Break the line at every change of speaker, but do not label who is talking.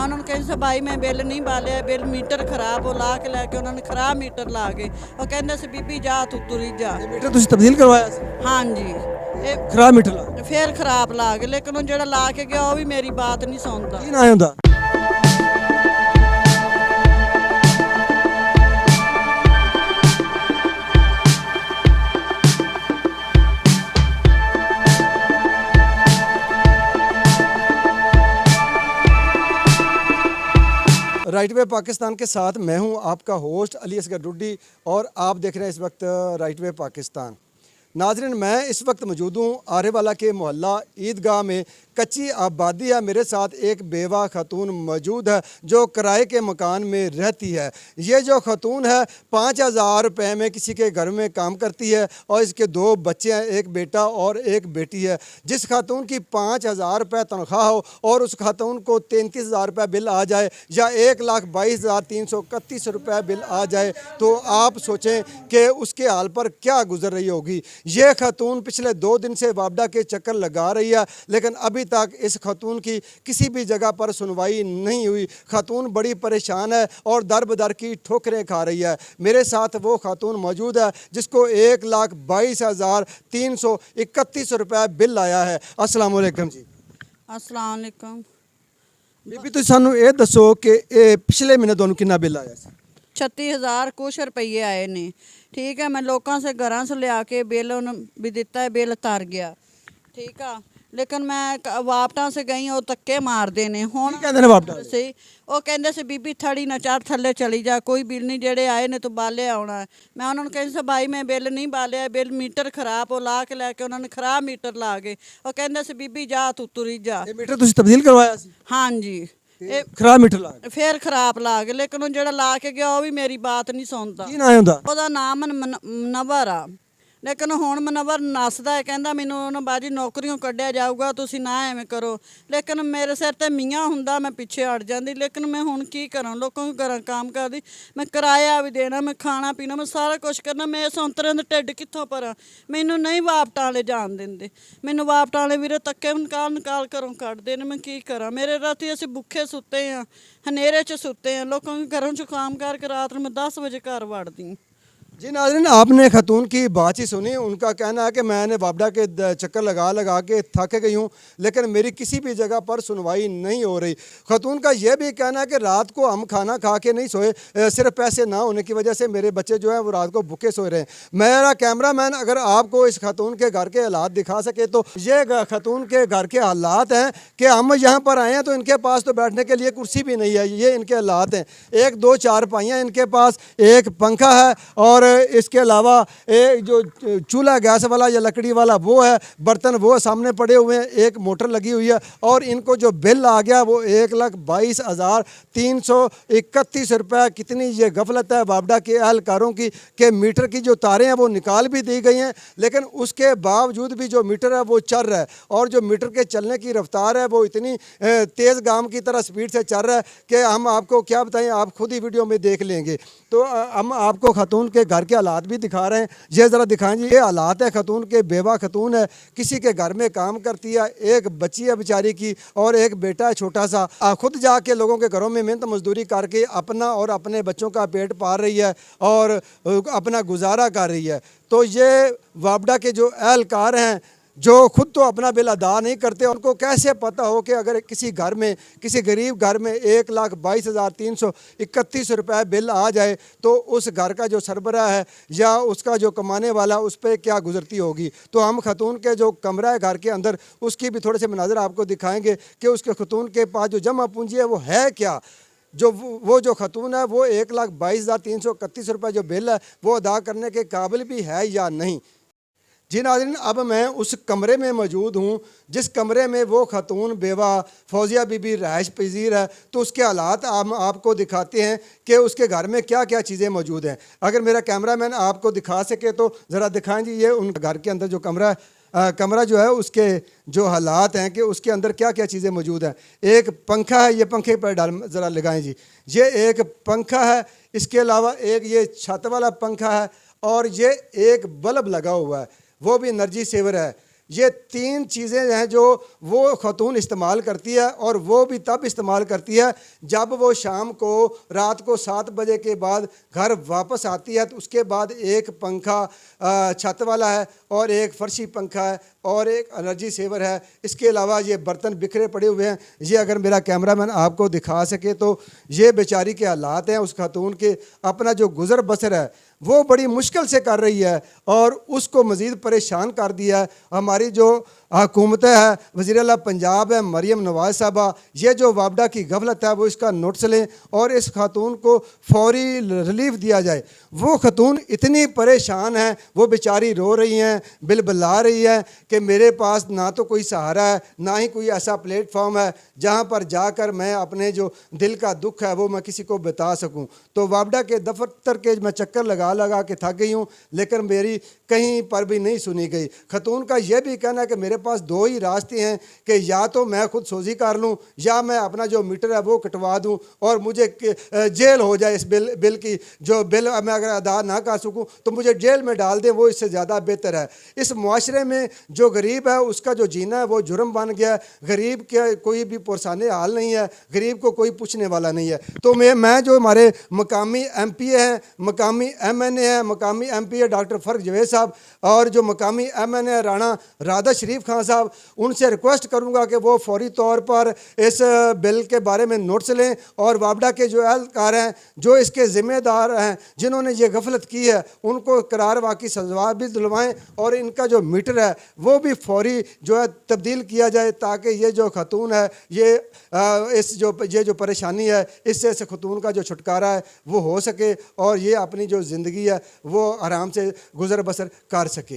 उन्होंने कहा भाई मैं बिल नहीं बालिया, बिल मीटर खराब हो, ला के लैके उन्होंने खराब मीटर ला गए। वो कहते से बीबी जा तू तुरी जा।
ਇਹ ਮੀਟਰ ਤੁਸੀਂ ਤਬਦੀਲ ਕਰਵਾਇਆ ਸੀ?
हाँ जी,
ਖਰਾਬ ਮੀਟਰ ਲਾ
फिर खराब ला गए, लेकिन वो जो ला के गया वो भी मेरी बात नहीं सुनता।
ਕੀ ਨਾ ਹੁੰਦਾ? राइट वे पाकिस्तान के साथ मैं हूं आपका होस्ट अली असगर डुड्डी और आप देख रहे हैं इस वक्त राइट वे पाकिस्तान। नाजरीन, मैं इस वक्त मौजूद हूँ आरेवाला के मोहल्ला ईदगाह में। कच्ची आबादी है, मेरे साथ एक बेवा खातून मौजूद है जो किराए के मकान में रहती है। ये जो खातून है 5,000 रुपये में किसी के घर में काम करती है और इसके 2 बच्चे हैं, एक बेटा और एक बेटी है। जिस खातून की 5,000 रुपये तनख्वाह हो और उस खातून को 33,000 रुपये बिल आ जाए या 1,22,331 रुपये बिल आ जाए तो आप सोचें कि उसके हाल पर क्या गुजर रही होगी। ये खातून पिछले 2 दिन से वापडा के चक्कर लगा रही है, लेकिन अभी तक इस खातून की किसी भी जगह पर सुनवाई नहीं हुई। खातून बड़ी परेशान है और दर बदर की ठोकरें खा रही है। मेरे साथ वो खातून मौजूद है जिसको 1,22,331 रुपये बिल आया है। अस्सलाम वालेकुम जी।
अस्सलाम वालेकुम।
बीबी तुसीं सानू ये दसो कि पिछले महीने तुहानू कितना बिल आया सी?
36,000 कुछ रुपये आए ने। ठीक है, मैं लोगों से घर से लिया के बिल भी दिता है, बिल तर गया। ठीक है, लेकिन मैं वापटा से गई, वो धक्के मारते ने। हुण सही वो कहते से बीबी थड़ी ना चढ़, थले चली जा, कोई बिल नहीं, जेड़े आए ने तो बाले आना है। मैं उन्होंने कहा भाई मैं बिल नहीं बालिया, बिल मीटर खराब हो, ला के लैके उन्होंने खराब मीटर ला गए। वो कहते से बीबी जा तू तुरी जा।
मीटर तुसीं तब्दील करवाया सी?
हाँ जी,
खराब मीटर ला
फिर खराब ला गए, लेकिन वो जो ला के गया वो भी मेरी बात नहीं सुनता।
की ना हुंदा?
ਉਹਦਾ ਨਾਮ ਮਨਵਰ ਆ, लेकिन हुण मनवर नसदा है, कहंदा मैनूं उन्होंने बाजी नौकरियों कढ़िया जाऊगा, तुसीं ना एवें करो। लेकिन मेरे सिर ते मियाँ हुंदा, मैं पिछे हट जाती। लेकिन मैं हुण की करां, लोगों के घरां काम करदी, मैं किराया भी देना, मैं खाना पीना, मैं सारा कुछ करना। मैं संतरे दे ढिड कित्थों भरां? मैनूं नहीं वापटां वाले जान दिंदे, मैनूं वापटां वाले वीरे धक्के निकाल घरों कढदे ने। मैं की करां? मेरे राती असीं भुखे सुत्ते हाँ, हनेरे च सुत्ते हाँ, लोगों के घरों च काम करके रात में 10 बजे घर वड़दी।
जी नाज़रीन, आपने खातून की बात ही सुनी। उनका कहना है कि मैंने वापडा के चक्कर लगा के थक गई हूँ, लेकिन मेरी किसी भी जगह पर सुनवाई नहीं हो रही। खातून का यह भी कहना है कि रात को हम खाना खा के नहीं सोए, सिर्फ पैसे ना होने की वजह से मेरे बच्चे जो हैं वो रात को भूखे सोए रहे हैं। मेरा कैमरामैन अगर आपको इस खातून के घर के हालात दिखा सके तो ये खातून के घर के हालात हैं कि हम यहाँ पर आए हैं तो इनके पास तो बैठने के लिए कुर्सी भी नहीं है। ये इनके हालात हैं। 1-2 चारपाइयाँ इनके पास, एक पंखा है और इसके अलावा एक जो चूल्हा गैस वाला या लकड़ी वाला वो है, बर्तन वो सामने पड़े हुए हैं, एक मोटर लगी हुई है। और इनको जो बिल आ गया वो 1,22,331 रुपये। कितनी ये गफलत है वापडा के एहलकारों की कि मीटर की जो तारें हैं वो निकाल भी दी गई हैं, लेकिन उसके बावजूद भी जो मीटर है वो चल रहा है। और जो मीटर के चलने की रफ्तार है वो इतनी तेज़ गाम की तरह स्पीड से चल रहा है कि हम आपको क्या बताएं, आप खुद ही वीडियो में देख लेंगे। तो हम आपको खातून के घर के हालात भी दिखा रहे हैं। ये ज़रा दिखाएं जी, ये हालात है खातून के। बेवा खातून है, किसी के घर में काम करती है, एक बच्ची है बेचारी की और एक बेटा है छोटा सा। खुद जाके लोगों के घरों में मेहनत मजदूरी करके अपना और अपने बच्चों का पेट पाल रही है और अपना गुजारा कर रही है। तो ये वापडा के जो एहलकार हैं जो खुद तो अपना बिल अदा नहीं करते, उनको कैसे पता हो कि अगर किसी घर में, किसी गरीब घर में 1,22,331 रुपये बिल आ जाए तो उस घर का जो सरबराह है या उसका जो कमाने वाला उस पर क्या गुजरती होगी। तो हम खातून के जो कमरा है घर के अंदर, उसकी भी थोड़े से मनाज़र आपको दिखाएंगे कि उसके खातून के पास जो जमा पूंजी है वो है क्या। वो जो खातून है वो 1,22,331 रुपये जो बिल है वो अदा करने के काबिल भी है या नहीं। जी नाज़रीन, अब मैं उस कमरे में मौजूद हूँ जिस कमरे में वो खातून बेवा फौजिया बीबी रहायश पजीर है। तो उसके हालात हम आपको दिखाते हैं कि उसके घर में क्या क्या चीज़ें मौजूद हैं। अगर मेरा कैमरामैन आपको दिखा सके तो ज़रा दिखाएं जी। ये उन घर के अंदर जो कमरा जो है उसके जो हालात हैं कि उसके अंदर क्या क्या चीज़ें मौजूद हैं। एक पंखा है, ये पंखे पर ज़रा लगाएं जी। ये एक पंखा है, इसके अलावा एक ये छत वाला पंखा है और ये एक बल्ब लगा हुआ है, वो भी एनर्जी सेवर है। ये 3 चीज़ें हैं जो वो खतून इस्तेमाल करती है, और वो भी तब इस्तेमाल करती है जब वो शाम को रात को 7 बजे के बाद घर वापस आती है। तो उसके बाद एक पंखा छत वाला है और एक फर्शी पंखा है और एक एनर्जी सेवर है। इसके अलावा ये बर्तन बिखरे पड़े हुए हैं। ये अगर मेरा कैमरामैन आपको दिखा सके तो ये बेचारी के हालात हैं उस खातून के। अपना जो गुज़र बसर है वो बड़ी मुश्किल से कर रही है और उसको मज़ीद परेशान कर दिया है हमारी जो हुकूमत है, वज़ीर आला पंजाब है मरीम नवाज़ साहबा। ये जो वापडा की गफलत है वो इसका नोटिस लें और इस खातून को फौरी रिलीफ दिया जाए। वो खातून इतनी परेशान है, वो बेचारी रो रही हैं, बिलबिला रही है कि मेरे पास ना तो कोई सहारा है, ना ही कोई ऐसा प्लेटफॉर्म है जहाँ पर जाकर मैं अपने जो दिल का दुख है वो मैं किसी को बता सकूँ। तो वापडा के दफ्तर के मैं चक्कर लगा के थक गई हूँ, लेकिन मेरी कहीं पर भी नहीं सुनी गई। खतून का यह भी कहना है कि मेरे पास 2 ही रास्ते हैं कि या तो मैं खुद सोजी कर लूँ या मैं अपना जो मीटर है वो कटवा दूँ और मुझे जेल हो जाए। इस बिल की जो बिल मैं अगर अदा ना कर सकूँ तो मुझे जेल में डाल दें, वो इससे ज़्यादा बेहतर है। इस मुआशरे में जो गरीब है उसका जो जीना है वो जुर्म बन गया है। गरीब के कोई भी पुरसाने हाल नहीं है, गरीब को कोई पूछने वाला नहीं है। तो मैं जो हमारे मकामी MPA हैं, मकामी MNA हैं, मकामी MP डॉक्टर फ़र्क जवेद साहब और जो मकामी MNA राणा राधा शरीफ खान साहब, उनसे रिक्वेस्ट करूंगा कि वो फौरी तौर पर इस बिल के बारे में नोटिस लें और वापडा के जो एहलकार हैं, जो इसके ज़िम्मेदार हैं, जिन्होंने ये गफलत की है, उनको करार वाकई सजा भी दिलवाएं और इनका जो मीटर है वो भी फौरी जो है तब्दील किया जाए, ताकि ये जो खतून है ये जो परेशानी है इससे इस खतून का जो छुटकारा है वो हो सके और ये अपनी जो ज़िंदगी है वो आराम से गुजर बसर कर सके।